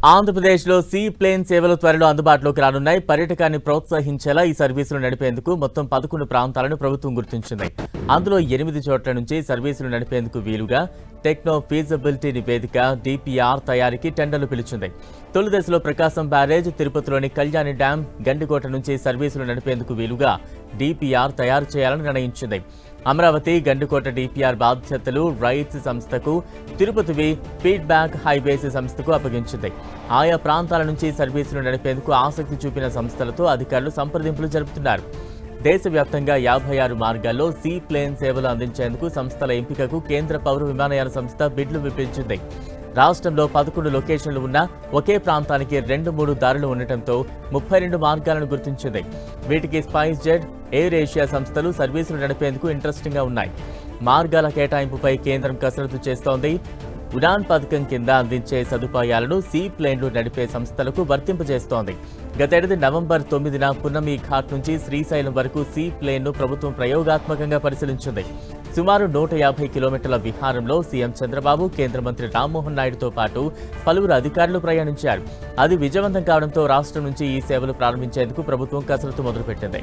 ఆంధ్రప్రదేశ్లో sea plane సేవలు త్వరలో అందుబాటులోకి రానున్నాయి. పర్యాటకాన్ని ప్రోత్సహించేలా ఈ సర్వీసులు నడిపేందుకు మొత్తం 11 ప్రాంతాలను ప్రభుత్వం గుర్తించింది. అందులో 8 చోట్ల నుంచి సర్వీసులు నడిపేందుకు వీలుగా టెక్నో ఫీజిబిలిటీ నివేదిక డిపిఆర్ తయారీకి టెండర్లు పిలిచింది. తొలి దశలో ప్రకాశం బ్యారేజ్, తిరుపతిలోని కళ్యాణి డ్యాం, గండికోట నుంచి సర్వీసులు నడిపేందుకు వీలుగా డిపిఆర్ తయారు చేయాలని నిర్ణయించింది. అమరావతి, గండికోట డిపిఆర్ బాధ్యతలు రైట్స్ సంస్థకు, తిరుపతివి ఫీడ్బ్యాక్ హైవేస్ సంస్థకు అప్పగించింది. ఆయా ప్రాంతాల నుంచి సర్వీసులు నడిపేందుకు ఆసక్తి చూపిన సంస్థలతో అధికారులు సంప్రదింపులు జరుపుతున్నారు. దేశవ్యాప్తంగా 56 మార్గాల్లో సీ ప్లేన్ సేవలు అందించేందుకు సంస్థల ఎంపికకు కేంద్ర పౌర విమానయాన సంస్థ బిడ్లు విప్పించింది. రాష్ట్రంలో 11 లొకేషన్లు ఉన్నా ఒకే ప్రాంతానికి 2-3 దారులు ఉండటంతో 32 మార్గాలను గుర్తించింది. వీటికి స్పైస్ జెట్, ఎయిర్ ఏషియా సంస్థలు సర్వీసులు నడిపేందుకు ఇంట్రెస్టింగ్గా ఉన్నాయి. మార్గాల కేటాయింపుపై కేంద్రం కసరత్తు చేస్తోంది. ఉడాన్ పథకం కింద అందించే సదుపాయాలను సీ ప్లేన్లు నడిపే సంస్థలకు వర్తింపజేస్తోంది. గతేడాది నవంబర్ 9న పున్నమి ఘాట్ నుంచి శ్రీశైలం వరకు సీ ప్లేన్ను ప్రభుత్వం ప్రయోగాత్మకంగా పరిశీలించింది. సుమారు 150 కిలోమీటర్ల విహారంలో సీఎం చంద్రబాబు, కేంద్ర మంత్రి రామ్మోహన్ నాయుడుతో పాటు పలువురు అధికారులు ప్రయాణించారు. అది విజయవంతం కావడంతో రాష్ట్రం నుంచి ఈ సేవలు ప్రారంభించేందుకు ప్రభుత్వం కసరత్తు మొదలుపెట్టింది.